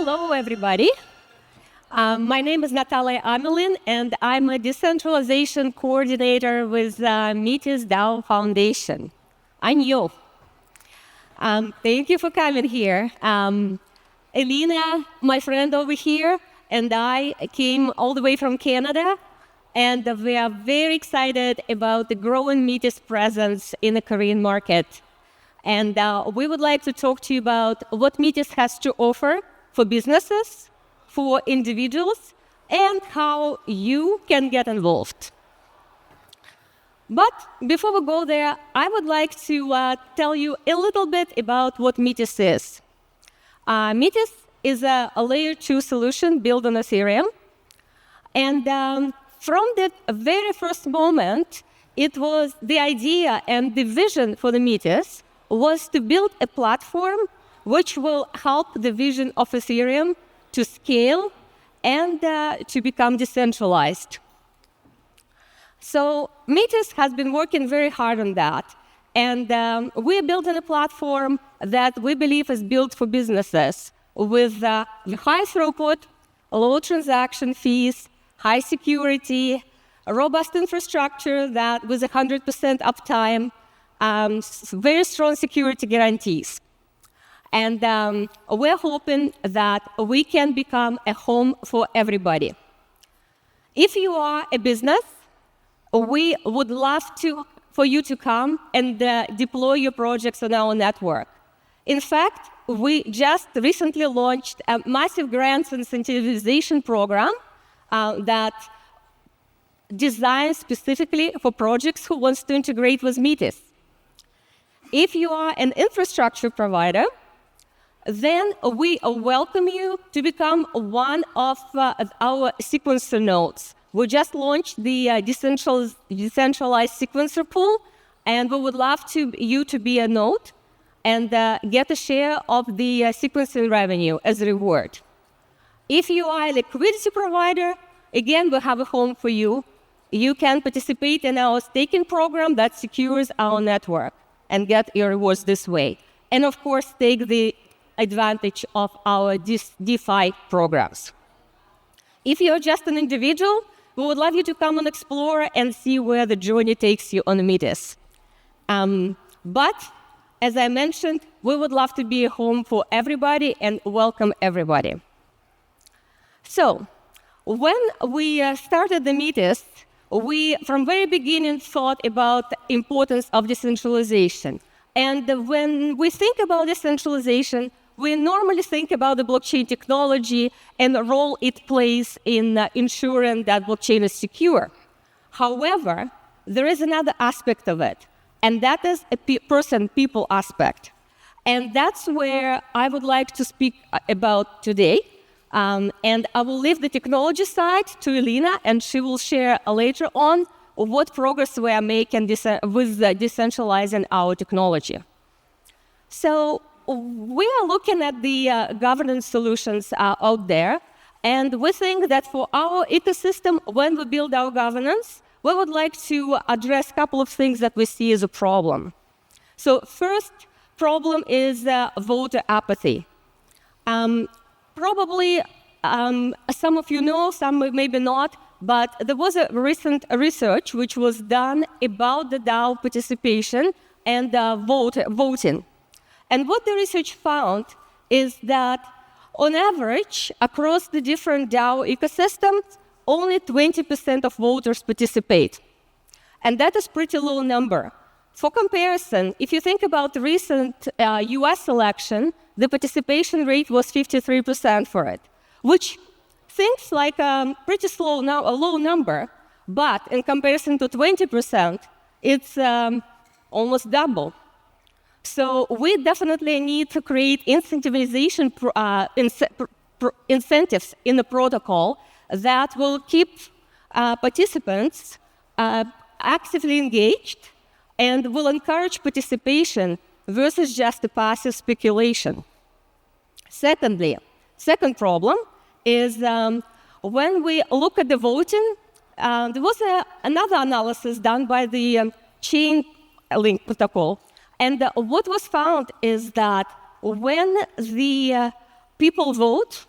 Hello, everybody. My name is Natalie, Ameline, and I'm a decentralization coordinator with Metis DAO Foundation. I'm new. Thank you for coming here. Elena, my friend over here, and I came all the way from Canada, and we are very excited about the growing Metis presence in the Korean market. And we would like to talk to you about what Metis has to offer for businesses, for individuals, and how you can get involved. But before we go there, I would like to tell you a little bit about what Metis is. Metis is a layer 2 solution built on Ethereum. And from the very first moment, it was the idea and the vision for the Metis was to build a platform which will help the vision of Ethereum to scale and to become decentralized. So Metis has been working very hard on that. And we're building a platform that we believe is built for businesses with high throughput, low transaction fees, high security, a robust infrastructure that with 100% uptime, very strong security guarantees. And we're hoping that we can become a home for everybody. If you are a business, we would love for you to come and deploy your projects on our network. In fact, we just recently launched a massive grants and incentivization program that designed specifically for projects who wants to integrate with Metis. If you are an infrastructure provider, then we welcome you to become one of our sequencer nodes. We just launched the decentralized sequencer pool, and we would love you to be a node and get a share of the sequencing revenue as a reward. If you are a liquidity provider, again, we have a home for you. You can participate in our staking program that secures our network and get your rewards this way. And of course, take the advantage of our DeFi programs. If you're just an individual, we would love you to come and explore and see where the journey takes you on Metis. But, as I mentioned, we would love to be a home for everybody and welcome everybody. So, when we started the Metis, we, from very beginning, thought about the importance of decentralization. And when we think about decentralization, we normally think about the blockchain technology and the role it plays in ensuring that blockchain is secure. However, there is another aspect of it, and that is a person-people aspect. And that's where I would like to speak about today. And I will leave the technology side to Elena, and she will share later on what progress we are making with decentralizing our technology. So we are looking at the governance solutions out there, and we think that for our ecosystem, when we build our governance, we would like to address a couple of things that we see as a problem. So first problem is voter apathy. Probably some of you know, some maybe not, but there was a recent research which was done about the DAO participation and voting. And what the research found is that, on average, across the different DAO ecosystems, only 20% of voters participate. And that is a pretty low number. For comparison, if you think about the recent US election, the participation rate was 53% for it, which seems like a pretty a low number, but in comparison to 20%, it's almost double. So we definitely need to create incentivization incentives in the protocol that will keep participants actively engaged and will encourage participation versus just a passive speculation. Second problem is when we look at the voting, there was another analysis done by the Chainlink protocol. And what was found is that when the people vote,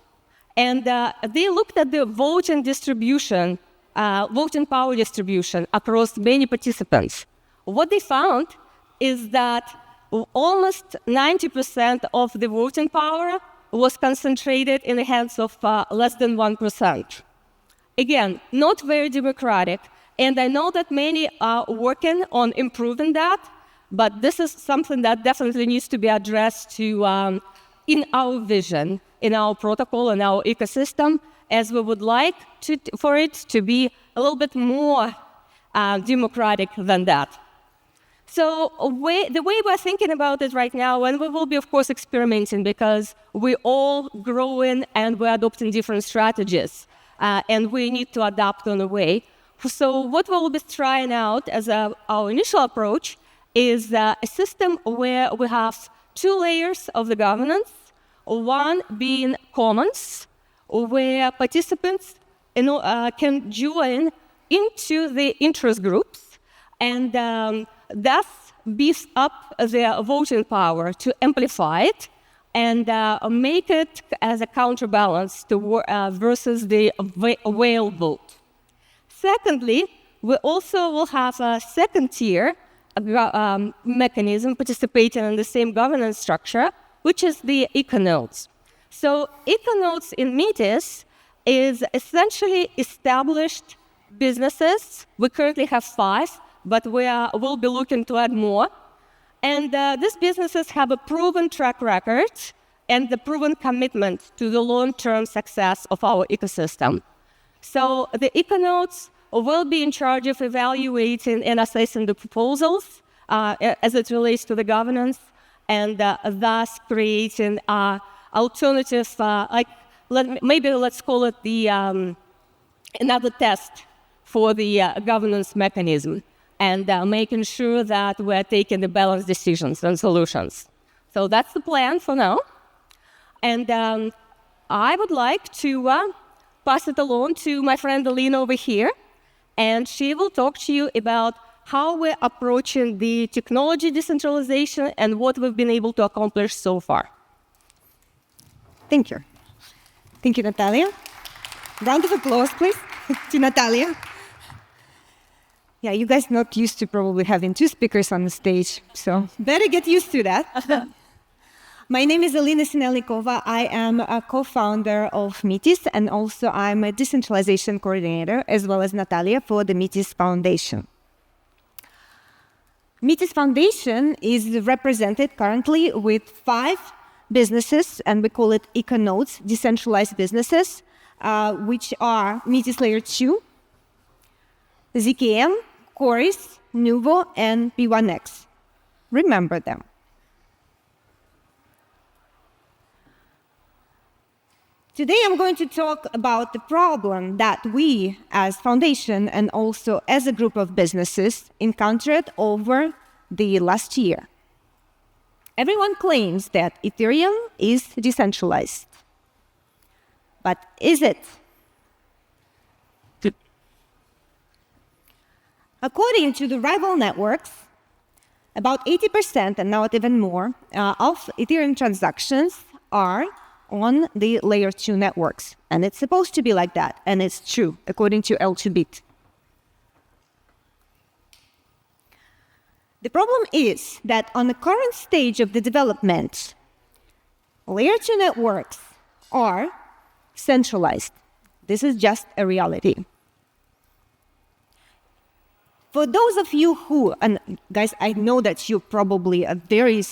And they looked at the voting distribution, voting power distribution across many participants. What they found is that almost 90% of the voting power was concentrated in the hands of less than 1%. Again, not very democratic. And I know that many are working on improving that, but this is something that definitely needs to be addressed to, in our vision, in our protocol, in our ecosystem, as we would like for it to be a little bit more democratic than that. So the way we're thinking about it right now, and we will be, of course, experimenting because we're all growing and we're adopting different strategies, and we need to adapt on the way. So what we'll be trying out as our initial approach is a system where we have two layers of the governance, one being commons, where participants can join into the interest groups and thus beefs up their voting power to amplify it and make it as a counterbalance to versus the whale vote. Secondly, we also will have a second tier mechanism participating in the same governance structure, which is the econodes. So econodes in Metis is essentially established businesses. We currently have 5, but we'll be looking to add more. And these businesses have a proven track record and the proven commitment to the long-term success of our ecosystem. So the econodes will be in charge of evaluating and assessing the proposals as it relates to the governance, and thus creating alternative, maybe let's call it the another test for the governance mechanism, and making sure that we're taking the balanced decisions and solutions. So that's the plan for now. And I would like to pass it along to my friend Elena over here, and she will talk to you about how we're approaching the technology decentralization and what we've been able to accomplish so far. Thank you. Thank you, Natalia. Round of applause, please, to Natalia. Yeah, you guys not used to probably having 2 speakers on the stage, so better get used to that. My name is Elena Sinelnikova. I am a co-founder of Metis, and also I'm a decentralization coordinator, as well as Natalia, for the Metis Foundation. Metis Foundation is represented currently with 5 businesses, and we call it econodes, decentralized businesses, which are Metis Layer 2, ZKM, Chorus, Nuvo, and P1X. Remember them. Today I'm going to talk about the problem that we as foundation and also as a group of businesses encountered over the last year. Everyone claims that Ethereum is decentralized. But is it? According to the rival networks, about 80% and now even more of Ethereum transactions are on the layer 2 networks. And it's supposed to be like that, and it's true, according to L2Bit. The problem is that on the current stage of the development, layer 2 networks are centralized. This is just a reality. For those of you who, and guys, I know that you probably are very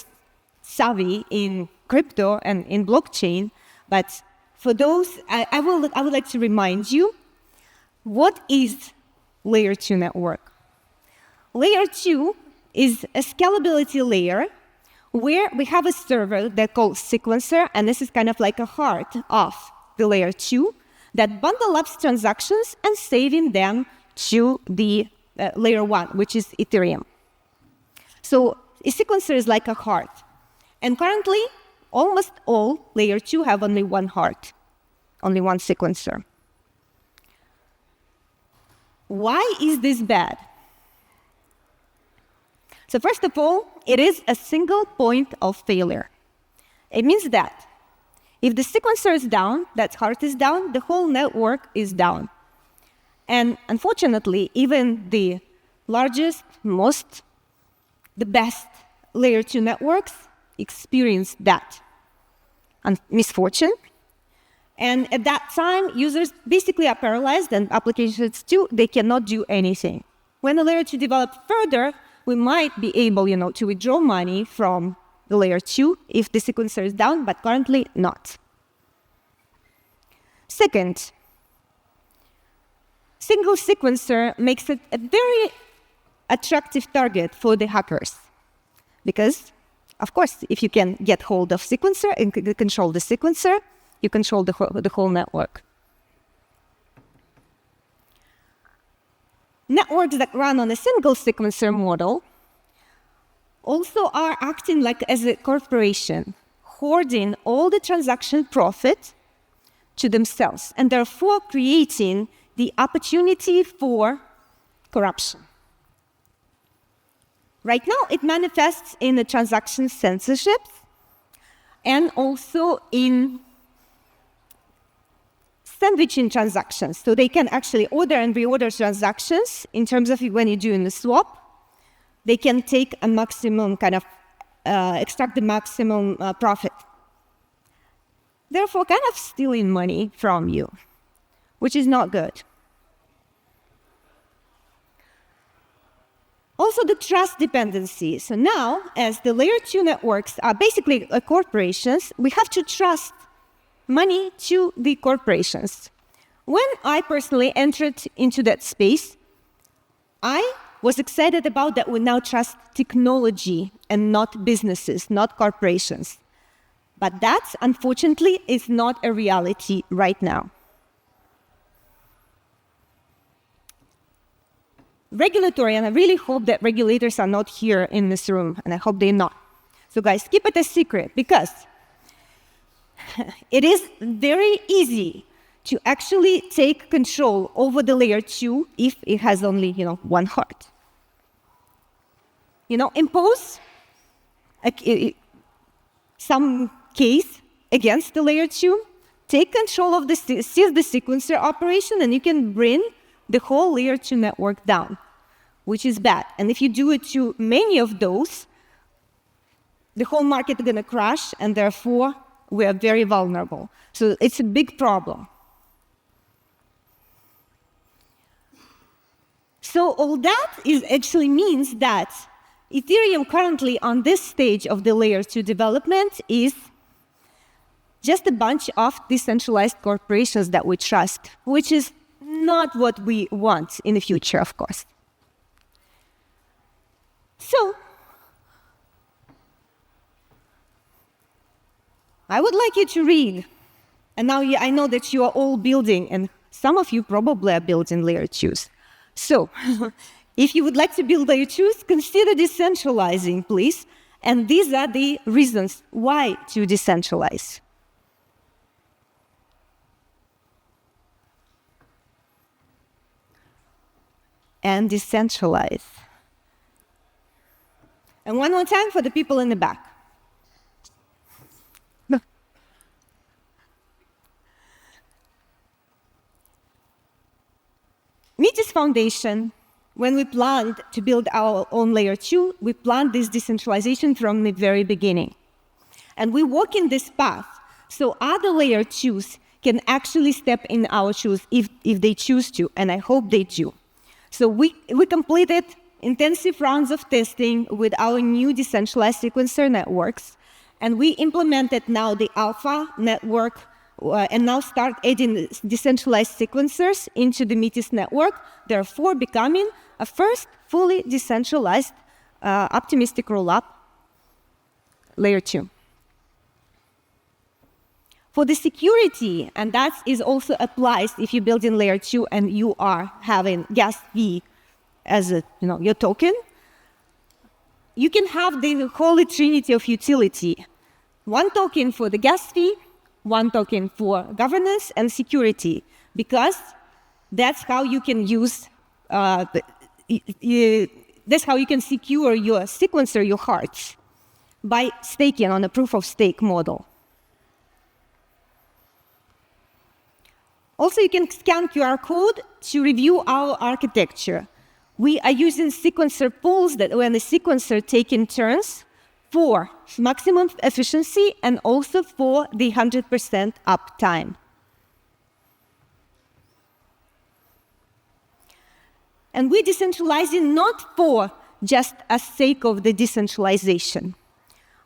savvy in crypto and in blockchain, but for those, I would like to remind you, what is layer 2 network? Layer 2 is a scalability layer where we have a server that called sequencer, and this is kind of like a heart of the layer 2 that bundle up transactions and saving them to the layer 1, which is Ethereum. So a sequencer is like a heart. And currently, almost all layer 2 have only one heart, only one sequencer. Why is this bad? So first of all, it is a single point of failure. It means that If the sequencer is down, that heart is down, the whole network is down. And unfortunately, even the largest, the best layer 2 networks experience that misfortune. And at that time, users basically are paralyzed, and applications too, they cannot do anything. When the layer 2 develops further, we might be able, to withdraw money from the layer 2 if the sequencer is down, but currently not. Second, single sequencer makes it a very attractive target for the hackers. Because, of course, if you can get hold of sequencer and control the sequencer, you control the whole network. Networks that run on a single sequencer model also are acting like as a corporation, hoarding all the transaction profit to themselves, and therefore creating the opportunity for corruption. Right now, it manifests in the transaction censorship and also in sandwiching transactions. So they can actually order and reorder transactions in terms of when you're doing the swap. They can take a maximum extract the maximum profit. Therefore, kind of stealing money from you, which is not good. Also, the trust dependency. So now, as the layer 2 networks are basically corporations, we have to trust money to the corporations. When I personally entered into that space, I was excited about that we now trust technology and not businesses, not corporations. But that, unfortunately, is not a reality right now. Regulatory, and I really hope that regulators are not here in this room, and I hope they're not. So guys, keep it a secret, because it is very easy to actually take control over the layer 2 if it has only, one heart. Impose some case against the layer 2, take control of seize the sequencer operation, and you can bring the whole layer 2 network down, which is bad. And if you do it to many of those, the whole market is going to crash, and therefore we are very vulnerable. So it's a big problem. So all that actually means that Ethereum currently on this stage of the layer 2 development is just a bunch of decentralized corporations that we trust, which is not what we want in the future, of course. So I would like you to read, and now I know that you are all building, and some of you probably are building layer 2s. So if you would like to build layer 2s, consider decentralizing, please. And these are the reasons why to decentralize. And decentralize. And one more time for the people in the back. Metis Foundation, when we planned to build our own layer 2, we planned this decentralization from the very beginning. And we walk in this path so other layer 2s can actually step in our shoes if they choose to, and I hope they do. So we completed intensive rounds of testing with our new decentralized sequencer networks, and we implemented now the alpha network and now start adding decentralized sequencers into the Metis network, therefore becoming a first fully decentralized optimistic rollup layer 2. For the security, and that is also applies if you build in layer 2 and you are having gas fee as your token, you can have the holy trinity of utility. One token for the gas fee, one token for governance and security, because that's how you can use, that's how you can secure your sequencer, your hearts, by staking on a proof of stake model. Also, you can scan QR code to review our architecture. We are using sequencer pools that when the sequencer taking turns for maximum efficiency and also for the 100% uptime. And we're decentralizing not for just a sake of the decentralization.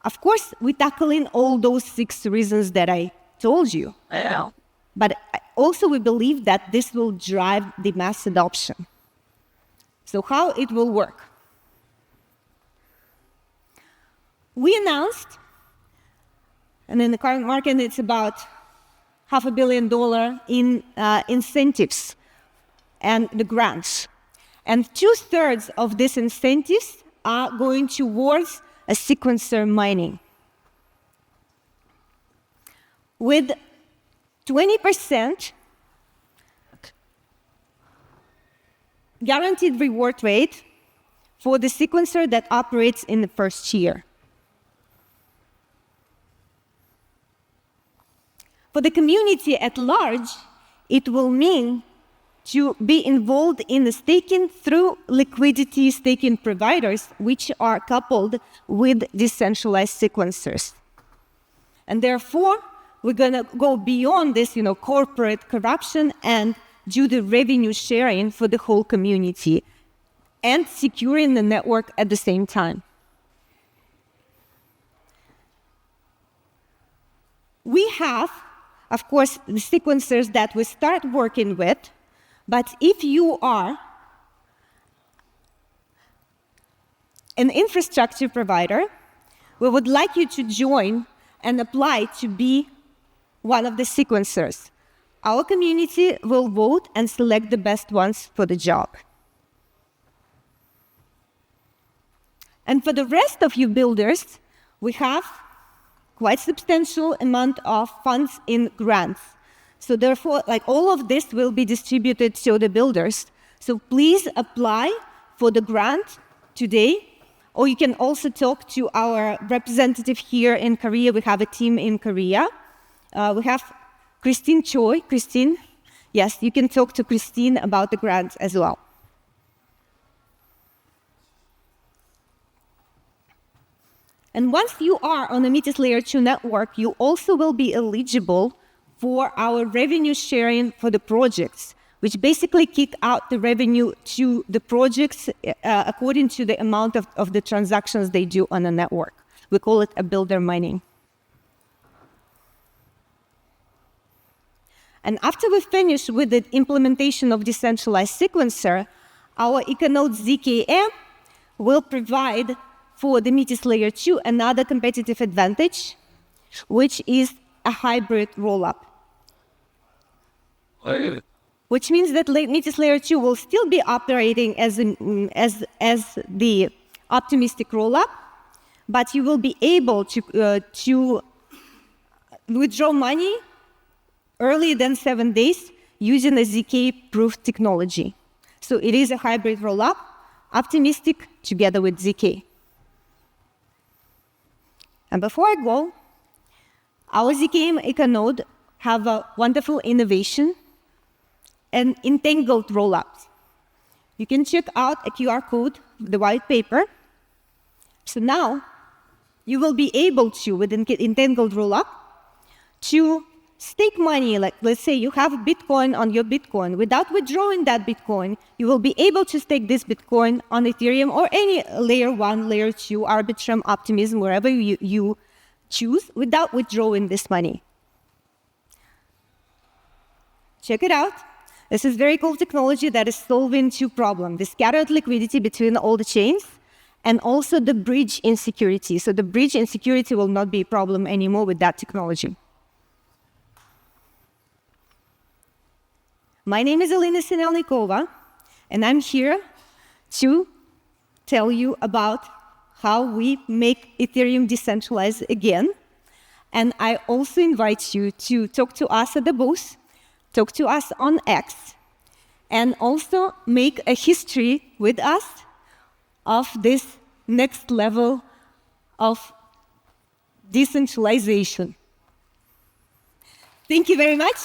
Of course, we're tackling all those 6 reasons that I told you. Yeah. But also we believe that this will drive the mass adoption. So how it will work? We announced, and in the current market it's about $500 million in incentives and the grants. And 2/3 of these incentives are going towards a sequencer mining. With 20% guaranteed reward rate for the sequencer that operates in the first year. For the community at large, it will mean to be involved in the staking through liquidity staking providers, which are coupled with decentralized sequencers. And therefore, we're going to go beyond this, corporate corruption and do the revenue sharing for the whole community and securing the network at the same time. We have, of course, the sequencers that we start working with, but if you are an infrastructure provider, we would like you to join and apply to be one of the sequencers. Our community will vote and select the best ones for the job. And for the rest of you builders, we have quite substantial amount of funds in grants. So therefore, all of this will be distributed to the builders. So please apply for the grant today, or you can also talk to our representative here in Korea. We have a team in Korea. We have Christine Choi. Christine, yes, you can talk to Christine about the grant as well. And once you are on the Metis Layer 2 network, you also will be eligible for our revenue sharing for the projects, which basically kick out the revenue to the projects according to the amount of the transactions they do on the network. We call it a builder mining. And after we finish with the implementation of decentralized sequencer, our EcoNode ZKM will provide for the Metis Layer 2 another competitive advantage, which is a hybrid rollup. Which means that Metis Layer 2 will still be operating as the optimistic rollup, but you will be able to withdraw money earlier than 7 days using a ZK-proof technology. So it is a hybrid rollup, optimistic together with ZK. And before I go, our ZKM EcoNode have a wonderful innovation and entangled rollups. You can check out a QR code, the white paper. So now you will be able to, with an entangled rollup, to stake money. Like, let's say you have Bitcoin on your Bitcoin. Without withdrawing that Bitcoin, you will be able to stake this Bitcoin on Ethereum or any layer 1, layer 2, Arbitrum, Optimism, wherever you choose, without withdrawing this money. Check it out. This is very cool technology that is solving 2 problems: the scattered liquidity between all the chains and also the bridge insecurity. So the bridge insecurity will not be a problem anymore with that technology. My name is Elena Sinelnikova, and I'm here to tell you about how we make Ethereum decentralized again. And I also invite you to talk to us at the booth, talk to us on X, and also make a history with us of this next level of decentralization. Thank you very much.